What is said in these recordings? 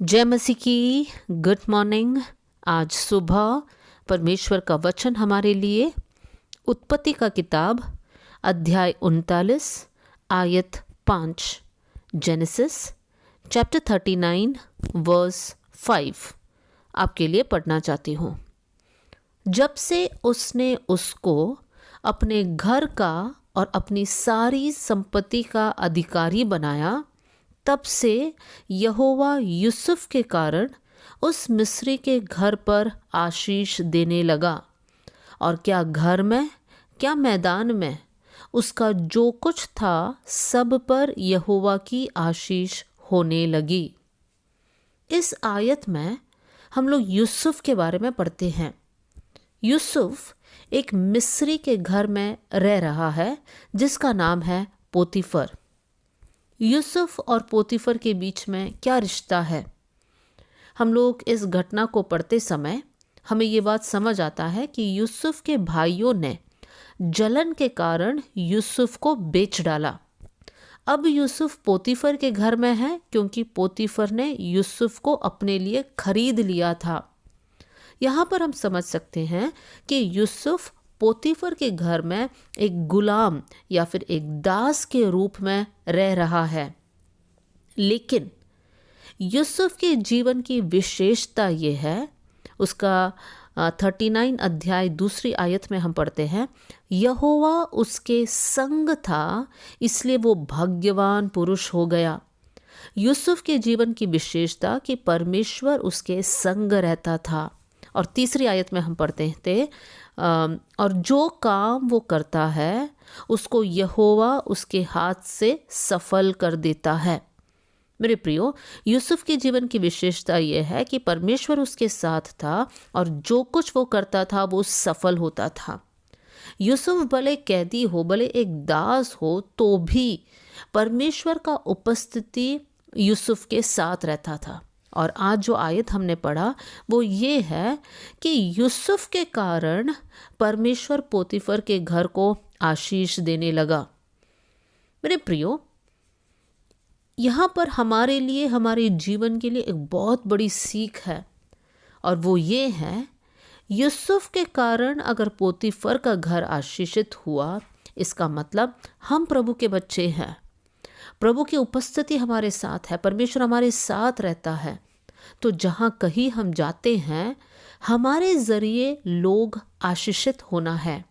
जय मसीह की। Good morning. आज सुबह परमेश्वर का वचन हमारे लिए उत्पत्ति का किताब अध्याय 39 आयत 5, जेनेसिस चैप्टर 39 वर्स 5 आपके लिए पढ़ना चाहती हूँ। जब से उसने उसको अपने घर का और अपनी सारी संपत्ति का अधिकारी बनाया, तब से यहोवा यूसुफ के कारण उस मिस्री के घर पर आशीष देने लगा, और क्या घर में क्या मैदान में उसका जो कुछ था सब पर यहोवा की आशीष होने लगी। इस आयत में हम लोग यूसुफ के बारे में पढ़ते हैं। यूसुफ एक मिस्री के घर में रह रहा है जिसका नाम है पोतीफर। यूसुफ और पोतीफर के बीच में क्या रिश्ता है? हम लोग इस घटना को पढ़ते समय हमें ये बात समझ आता है कि यूसुफ के भाइयों ने जलन के कारण यूसुफ को बेच डाला। अब यूसुफ पोतीफर के घर में है क्योंकि पोतीफर ने यूसुफ को अपने लिए खरीद लिया था। यहाँ पर हम समझ सकते हैं कि यूसुफ पोतीफर के घर में एक गुलाम या फिर एक दास के रूप में रह रहा है। लेकिन यूसुफ के जीवन की विशेषता ये है, उसका 39 अध्याय दूसरी आयत में हम पढ़ते हैं, यहोवा उसके संग था इसलिए वो भाग्यवान पुरुष हो गया। यूसुफ के जीवन की विशेषता कि परमेश्वर उसके संग रहता था। और तीसरी आयत में हम पढ़ते थे, और जो काम वो करता है उसको यहोवा उसके हाथ से सफल कर देता है। मेरे प्रियो, यूसुफ के जीवन की विशेषता यह है कि परमेश्वर उसके साथ था और जो कुछ वो करता था वो सफल होता था। यूसुफ भले कैदी हो, भले एक दास हो, तो भी परमेश्वर का उपस्थिति यूसुफ के साथ रहता था। और आज जो आयत हमने पढ़ा वो ये है कि यूसुफ के कारण परमेश्वर पोतीफर के घर को आशीष देने लगा। मेरे प्रियो, यहाँ पर हमारे लिए, हमारे जीवन के लिए एक बहुत बड़ी सीख है, और वो ये है, यूसुफ के कारण अगर पोतीफर का घर आशीषित हुआ, इसका मतलब हम प्रभु के बच्चे हैं। प्रभु की उपस्थिति हमारे साथ है, परमेश्वर हमारे साथ रहता है। तो जहाँ कहीं हम जाते हैं, हमारे जरिए लोग आशीषित होना है।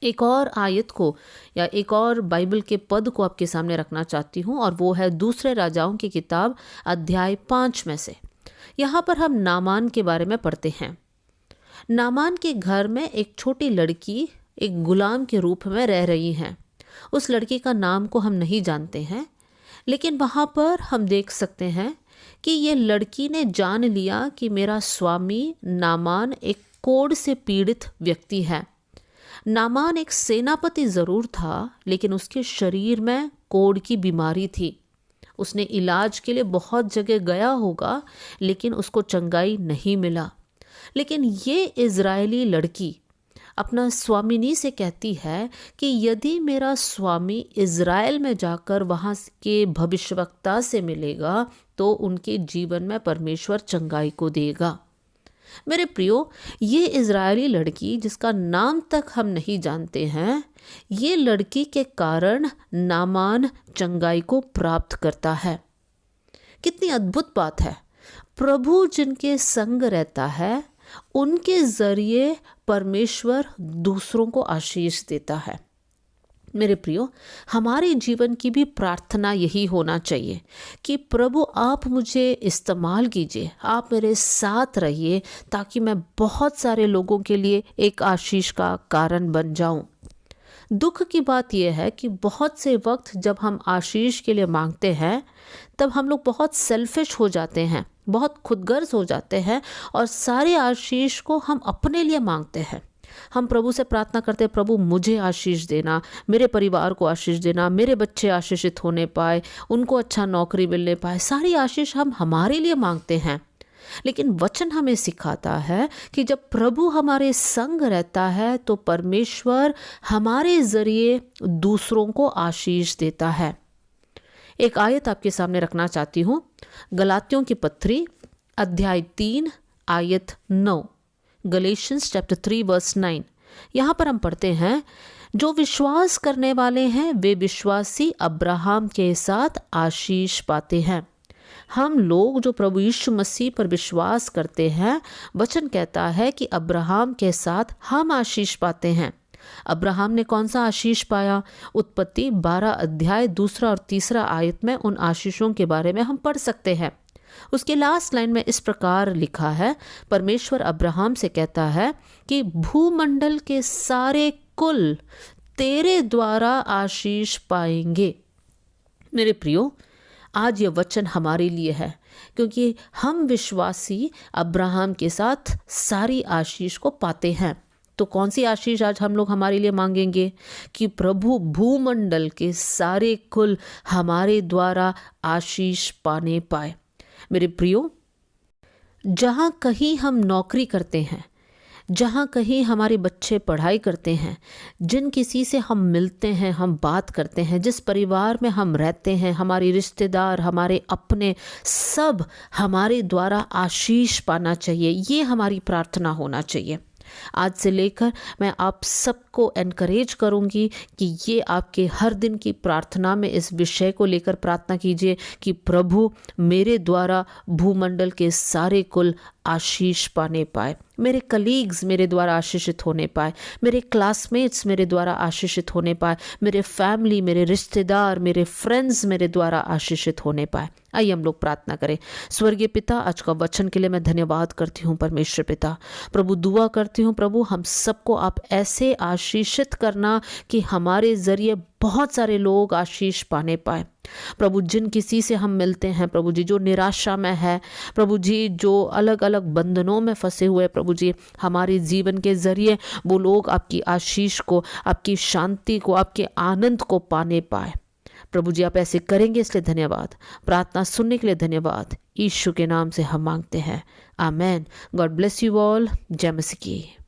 एक और आयत को या एक और बाइबल के पद को आपके सामने रखना चाहती हूँ, और वो है दूसरे राजाओं की किताब अध्याय 5 में से। यहाँ पर हम नामान के बारे में पढ़ते हैं। नामान के घर में एक छोटी लड़की एक गुलाम के रूप में रह रही है। उस लड़की का नाम को हम नहीं जानते हैं, लेकिन वहाँ पर हम देख सकते हैं कि ये लड़की ने जान लिया कि मेरा स्वामी नामान एक कोढ़ से पीड़ित व्यक्ति है। नामान एक सेनापति ज़रूर था, लेकिन उसके शरीर में कोढ़ की बीमारी थी। उसने इलाज के लिए बहुत जगह गया होगा, लेकिन उसको चंगाई नहीं मिला। लेकिन ये इज़राइली लड़की अपना स्वामिनी से कहती है कि यदि मेरा स्वामी इज़राइल में जाकर वहाँ के भविष्यवक्ता से मिलेगा तो उनके जीवन में परमेश्वर चंगाई को देगा। मेरे प्रियो, ये इज़राइली लड़की जिसका नाम तक हम नहीं जानते हैं, ये लड़की के कारण नामान चंगाई को प्राप्त करता है। कितनी अद्भुत बात है। प्रभु जिनके संग रहता है उनके जरिए परमेश्वर दूसरों को आशीष देता है। मेरे प्रियो, हमारे जीवन की भी प्रार्थना यही होना चाहिए कि प्रभु आप मुझे इस्तेमाल कीजिए, आप मेरे साथ रहिए, ताकि मैं बहुत सारे लोगों के लिए एक आशीष का कारण बन जाऊं। दुख की बात यह है कि बहुत से वक्त जब हम आशीष के लिए मांगते हैं, तब हम लोग बहुत सेल्फिश हो जाते हैं, बहुत खुदगर्ज हो जाते हैं, और सारे आशीष को हम अपने लिए मांगते हैं। हम प्रभु से प्रार्थना करते हैं, प्रभु मुझे आशीष देना, मेरे परिवार को आशीष देना, मेरे बच्चे आशीषित होने पाए, उनको अच्छा नौकरी मिलने पाए। सारी आशीष हम हमारे लिए मांगते हैं। लेकिन वचन हमें सिखाता है कि जब प्रभु हमारे संग रहता है तो परमेश्वर हमारे जरिए दूसरों को आशीष देता है। एक आयत आपके सामने रखना चाहती हूँ। गलातियों की पत्री अध्याय 3 आयत 9, गलेशियंस चैप्टर 3 वर्स 9। यहाँ पर हम पढ़ते हैं, जो विश्वास करने वाले हैं वे विश्वासी अब्राहम के साथ आशीष पाते हैं। हम लोग जो प्रभु यीशु मसीह पर विश्वास करते हैं, वचन कहता है कि अब्राहम के साथ हम आशीष पाते हैं। अब्राहम ने कौन सा आशीष पाया? उत्पत्ति 12 अध्याय 2 और 3 आयत में उन आशीषों के बारे में हम पढ़ सकते हैं। उसके लास्ट लाइन में इस प्रकार लिखा है, परमेश्वर अब्राहम से कहता है कि भूमंडल के सारे कुल तेरे द्वारा आशीष पाएंगे। मेरे प्रियो, आज ये वचन हमारे लिए है, क्योंकि हम विश्वासी अब्राहम के साथ सारी आशीष को पाते हैं। तो कौन सी आशीष आज हम लोग हमारे लिए मांगेंगे? कि प्रभु भूमंडल के सारे कुल हमारे द्वारा आशीष पाने पाए। मेरे प्रियो, जहाँ कहीं हम नौकरी करते हैं, जहाँ कहीं हमारे बच्चे पढ़ाई करते हैं, जिन किसी से हम मिलते हैं, हम बात करते हैं, जिस परिवार में हम रहते हैं, हमारे रिश्तेदार, हमारे अपने, सब हमारे द्वारा आशीष पाना चाहिए। ये हमारी प्रार्थना होना चाहिए। आज से लेकर मैं आप सबको एनकरेज करूंगी कि ये आपके हर दिन की प्रार्थना में इस विषय को लेकर प्रार्थना कीजिए कि प्रभु मेरे द्वारा भूमंडल के सारे कुल आशीष पाने पाए, मेरे कलीग्स मेरे द्वारा आशीषित होने पाए, मेरे क्लासमेट्स मेरे द्वारा आशीषित होने पाए, मेरे फैमिली, मेरे रिश्तेदार, मेरे फ्रेंड्स मेरे द्वारा आशीषित होने पाए। आइए हम लोग प्रार्थना करें। स्वर्गीय पिता, आज का वचन के लिए मैं धन्यवाद करती हूँ। परमेश्वर पिता, प्रभु दुआ करती हूँ, प्रभु हम सबको आप ऐसे आशीषित करना कि हमारे जरिए बहुत सारे लोग आशीष पाने पाए। प्रभु जिन किसी से हम मिलते हैं, प्रभु जी जो निराशा में है, प्रभु जी जो अलग अलग बंधनों में फंसे हुए, प्रभु जी हमारे जीवन के जरिए वो लोग आपकी आशीष को, आपकी शांति को, आपके आनंद को पाने पाए। प्रभु जी आप ऐसे करेंगे, इसलिए धन्यवाद। प्रार्थना सुनने के लिए धन्यवाद। यीशु के नाम से हम मांगते हैं, amen. God bless you all. जय मसीह की।